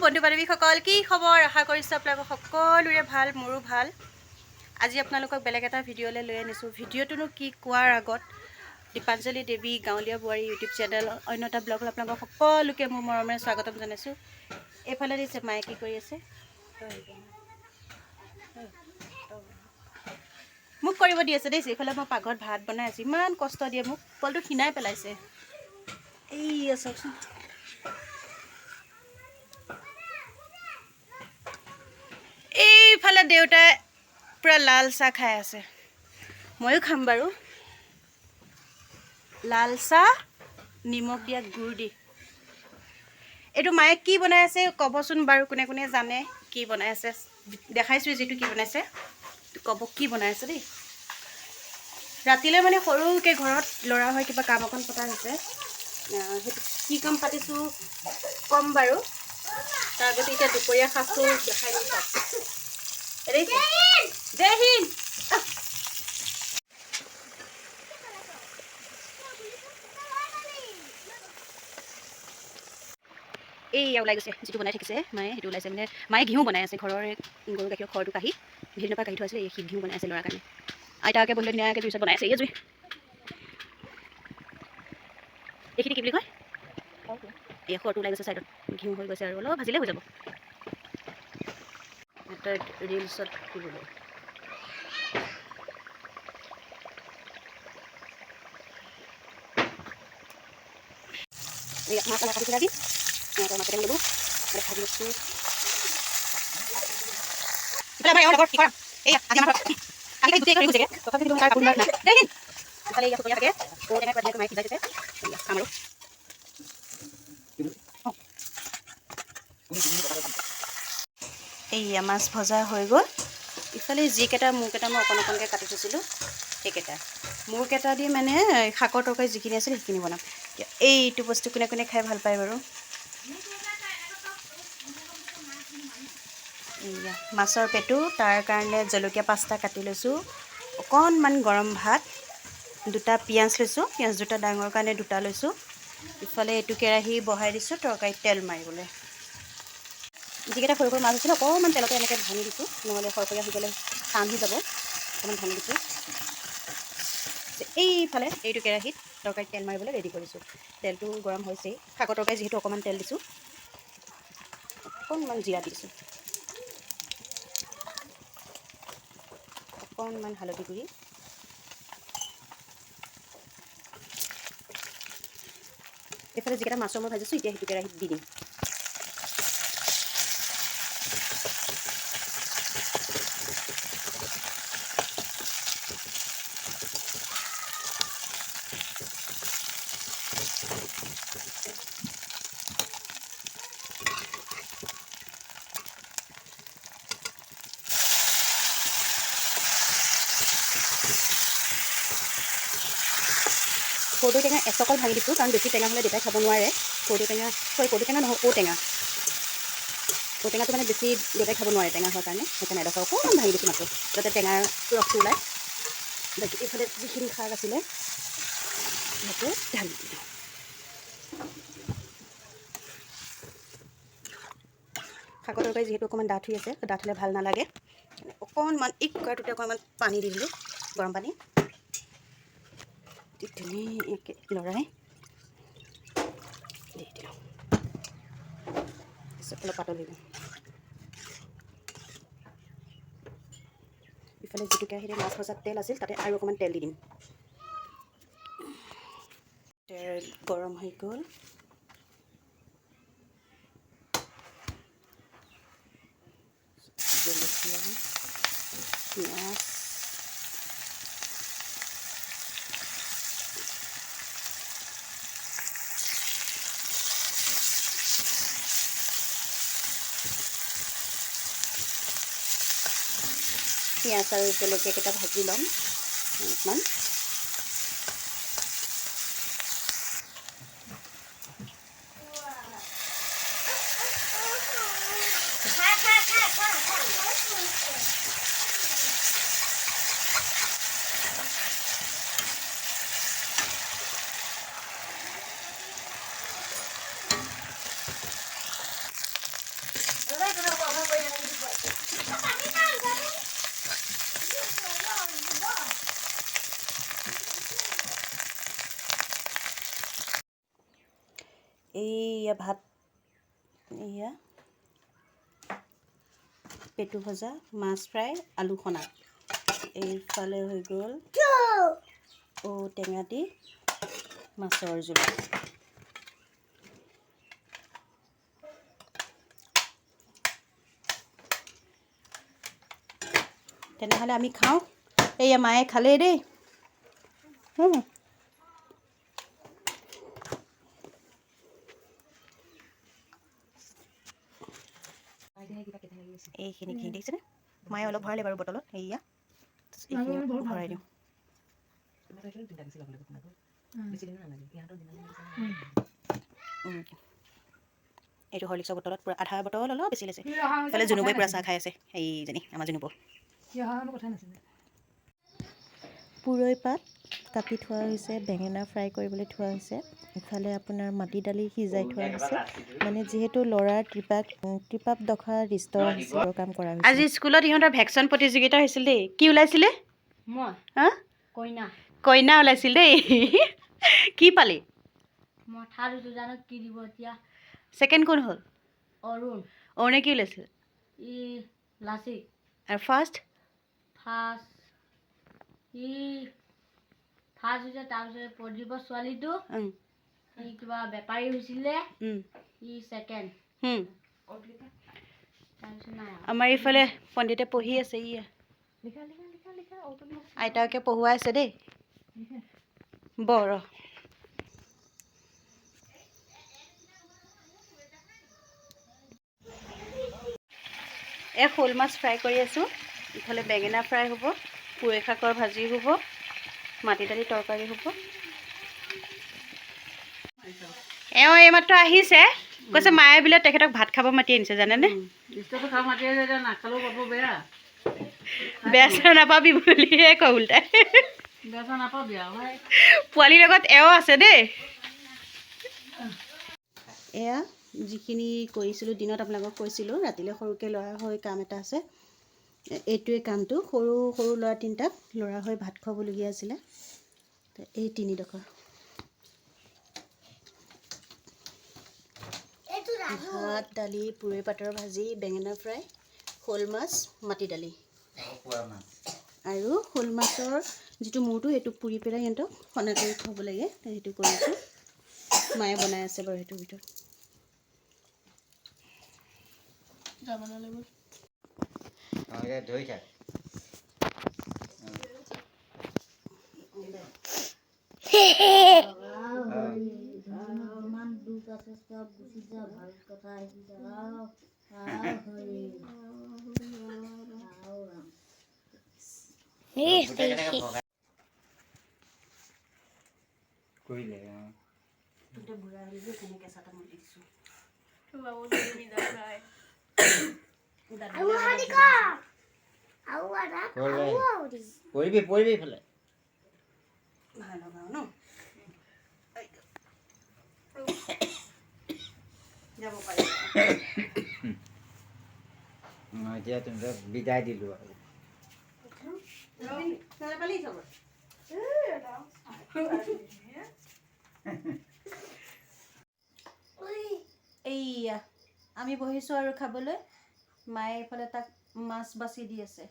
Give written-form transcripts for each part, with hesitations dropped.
বন্ধু বান্ধৱী সকল কি খবৰ আশা কৰিছোঁ আপোনালোক সকলোৰে ভাল মোৰো ভাল আজি আপোনালোকক বেলেগ এটা ভিডিঅ'লৈ লৈ আনিছোঁ ভিডিঅ'টোনো কি কোৱাৰ আগত দীপাঞ্জলি দেৱী গাঁৱলীয়া বোৱাৰী ইউটিউব চেনেল অন্য এটা ব্লগত আপোনালোকক সকলোকে মোৰ মৰমেৰে স্বাগতম জনাইছোঁ এইফালে দিছে মায়ে কি কৰি আছে মোক কৰিব দি আছে দেই এইফালে মই পাকঘৰত ভাত বনাই আছোঁ ইমান কষ্ট দিয়ে মোক কলটো খিনাই পেলাইছে এই চাওকচোন এইফালে দেউতাই পুৰা লাল চাহ খাই আছে ময়ো খাম বাৰু লাল চাহ নিমখ দিয়া গুড় দি এইটো মায়ে কি বনাই আছে ক'বচোন বাৰু কোনে কোনে জানে কি বনাই আছে দেখাইছোঁ যিটো কি বনাইছে ক'ব কি বনাই আছে দেই ৰাতিলৈ মানে সৰুকৈ ঘৰত ল'ৰা হৈ কিবা কাম অকণ পতা হৈছে সেইটো কি কাম পাতিছোঁ ক'ম বাৰু তাৰ আগতে এতিয়া দুপৰীয়া সাজটো দেখাই দিম চাওক জয় হিন্দ এইয়া ওলাই গৈছে যিটো বনাই থাকিছে মায়ে সেইটো ওলাইছে মানে মায়ে ঘিউ বনাই আছে ঘৰৰে গৰু গাখীৰৰ খৰটো কাঢ়ি ভিন্ন পৰা কাঢ়ি থোৱা আছিলে এই ঘিউ বনাই আছে ল'ৰাৰ কাৰণে আইতাকে বন্ধু ধুনীয়াকৈ জুইচত বনাই আছে এই জুই এইখিনি কি বুলি কয় এই খৰটো ওলাই গৈছে ছাইডত ঘিউ হৈ গৈছে আৰু অলপ ভাজিলে হৈ যাব এটা ৰিলছত দিবলৈ মাছ অলপ কাটি দি মাছ কেইটামান ল'লোঁ ভাজি লৈছোঁ ইফালে আমাৰ কি কৰা এইয়া আজি আমাৰ কালি গোটেই কৰি গৈছেগৈ তথাপিও তাৰ কাপোৰ নাই দেই ইফালে ইয়াত কৰি থাকে ঔটেঙা পাতি মায়ে সিজাই দিছে খাম আৰু এইয়া মাছ ভজা হৈ গ'ল ইফালে যিকেইটা মূৰকেইটা মই অকণ অকণকৈ কাটি থৈছিলোঁ সেইকেইটা মূৰকেইটা দি মানে শাকৰ তৰকাৰী যিখিনি আছিল সেইখিনি বনাম এইটো বস্তু কোনে কোনে খাই ভাল পায় বাৰু এইয়া মাছৰ পেটু তাৰ কাৰণে জলকীয়া 5টা কাটি লৈছোঁ অকণমান গৰম ভাত 2টা পিঁয়াজ লৈছোঁ পিঁয়াজ 2টা ডাঙৰ কাৰণে 2টা লৈছোঁ ইফালে এইটো কেৰাহী বহাই দিছোঁ তৰকাৰীত তেল মাৰিবলৈ যিকেইটা সৰু সৰু মাছ আছিলে অকণমান তেলতে এনেকৈ ভাঙি দিছোঁ নহ'লে সৰহকৈ আহি গ'লে টান হৈ যাব অকণমান ভাঙি দিছোঁ এইফালে এইটো কেৰাহীত তৰকাৰীত তেল মাৰিবলৈ ৰেডি কৰিছোঁ তেলটো গৰম হৈছেই শাকৰ তৰকাৰী যিহেতু অকণমান তেল দিছোঁ অকণমান জিৰা দিছোঁ অকণমান হালধি গুড়ি এইফালে যিকেইটা মাছৰ মই ভাজিছোঁ এতিয়া সেইটো কেৰাহীত দি দিম কৰ্দৈ টেঙা এচকল ভাঙি দিছোঁ কাৰণ বেছি টেঙা হ'লে দেউতাই খাব নোৱাৰে কৰ্দৈ টেঙা নহয় ঔটেঙাটো মানে বেছি দেউতাই খাব নোৱাৰে টেঙা হোৱাৰ কাৰণে সেইকাৰণে এডোখৰ অকণমান ভাঙি দিছোঁ মাত্ৰ যাতে টেঙাৰ ৰসটো ওলায় বাকী এইফালে যিখিনি শাক আছিলে সেইটো ঢালি দিওঁ শাকৰ তৰকাৰী যিহেতু অকণমান ডাঠ হৈ আছে ডাঠ হ'লে ভাল নালাগে অকণমান এই কুকাৰটোতে অকণমান পানী দি দিলোঁ গৰম পানী ধুনীয়াকৈ লৰাই দি দিলোঁ তাৰপিছত অলপ পাতল দিলোঁ ইফালে যিটো কেৰাহীতে মাছ ভজাত তেল আছিল তাতে আৰু অকণমান তেল দি দিম তেল গৰম হৈ গ'ল জলকীয়া পিঁয়াজ পিঁয়াজ আৰু জলকীয়াকেইটা ভাজি ল'ম অলপমান এয়া ভাত, এয়া পেটু ভজা, মাছ ফ্ৰাই, আলু সনা। এইফালে হৈ গ'ল টেঙা দি মাছৰ জোল। তেনেহ'লে আমি খাওঁ। এয়া মায়ে খালেই দেই। এইখিনি দেখিছেনে? মায়ে অলপ ভৰালে বাৰু বটলত। এয়া এইখিনি ভৰাই দিওঁ। এইটো হৰলিক্সৰ বটলত পূৰা আধা বটল অলপ বেছি লৈছে। ইফালে জুনুবই পূৰা চাহ খাই আছে। এইজনী আমাৰ জুনুব। পুৰৈ পাত কাটি থোৱা হৈছে, বেঙেনা ফ্ৰাই কৰিবলৈ থোৱা হৈছে। ইফালে আপোনাৰ মাটি দালি সিজাই থোৱা হৈছে। মানে যিহেতু ল'ৰাৰ ত্ৰিপাপ দখা ৰিষ্টৰ আহিছিল, কাম কৰা হৈছে। আজি স্কুলত ইহঁতৰ ভেকচিন প্ৰতিযোগিতা হৈছিল দেই। কি ওলাইছিলে? কইনা ওলাইছিল দেই। কি পালি? ছেকেণ্ড কোন হ'ল? অৰুণে কি ওলাইছিল? আৰু ফাৰ্ষ্ট হৈছে। তাৰপিছত প্ৰদীপৰ ছোৱালীটো কিবা বেপাৰী হৈছিলে, ছেকেণ্ড। আমাৰ ইফালে পণ্ডিতে পঢ়ি আছে। আইতাকে পঢ়ুৱাই আছে দেই। বৰ শ'ল মাছ ফ্ৰাই কৰি আছোঁ। ইফালে বেঙেনা ফ্ৰাই হ'ব, পুৰৈ শাকৰ ভাজি হ'ব, মাটি দালি তৰকাৰী হ'ব। এইমাত্ৰ আহিছে, কৈছে মায়ে বোলে তেখেতক ভাত খাব মাতি আনিছে, জানেনে? বেয়া চেয়া নাপাবি বুলিহে কয় উল্টাই। পোৱালিৰ লগত আছে দেই। এয়া যিখিনি কৰিছিলোঁ দিনত, আপোনালোকক কৈছিলোঁ ৰাতিলৈ সৰুকৈ ল'ৰা হৈ কাম এটা আছে। এইটোৱে কামটো। সৰু সৰু ল'ৰা তিনিটাক ল'ৰা হৈ ভাত খুৱাবলগীয়া আছিলে। এই 3ডোখৰ ভাত, দালি, পুৰৈ পাতৰ ভাজি, বেঙেনা ফ্ৰাই, শ'ল মাছ, মাটি দালি আৰু শ'ল মাছৰ যিটো মূৰটো, সেইটো পুৰি পেলাই সিহঁতক সনা কৰি খুৱাব লাগে। সেইটো কৰিছোঁ। মায়ে বনাই আছে বাৰু সেইটোৰ ভিতৰত। পৰিবি ফালে ভাল লগাও ন যাব পাৰি। এতিয়া তুমি বিদায় দিলো আৰু এইয়া আমি বহিছোঁ আৰু খাবলৈ। মায়ে এইফালে তাক মাছ বাছি দি আছে।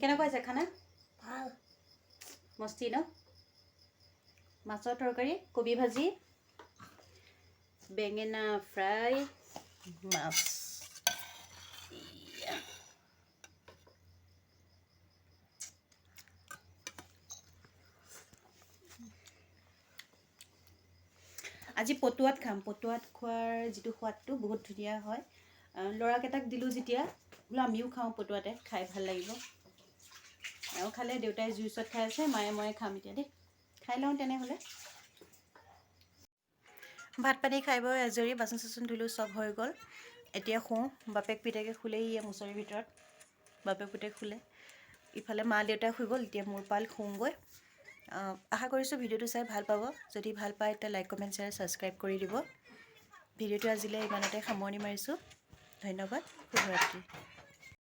কেনেকুৱা হৈছে খানা? ভাল, মস্তি ন? মাছৰ তৰকাৰী, কবি ভাজি, বেঙেনা ফ্ৰাই, মাছ। আজি পটুৱাত খাম। পটুৱাত খোৱাৰ যিটো সোৱাদটো বহুত ধুনীয়া হয়। ল'ৰাকেইটাক দিলোঁ যেতিয়া, বোলো আমিও খাওঁ পটুৱাতে, খাই ভাল লাগিব। আৰু খালে দেউতাই জুইৰ ওচৰত খাই আছে, মায়ে ময়ে খাম এতিয়া দেই। খাই লওঁ তেনেহ'লে। ভাত পানী খাই বৈ আজৰি, বাচন চাচন ধুলোঁ, চব হৈ গ'ল। এতিয়া শুওঁ। বাপেক পিতেকে শুলেই মুছৰিৰ ভিতৰত। বাপেক পুতেক শুলে। ইফালে মা দেউতা শুই গ'ল। এতিয়া মোৰ পাল শুওঁগৈ। আশা কৰিছোঁ ভিডিঅ'টো চাই ভাল পাব। যদি ভাল পায় তেতিয়া লাইক, কমেণ্ট, শ্বেয়াৰ, ছাবস্ক্ৰাইব কৰি দিব। ভিডিঅ'টো আজিলৈ ইমানতে সামৰণি মাৰিছোঁ। ধন্যবাদ। শুভৰাত্ৰি।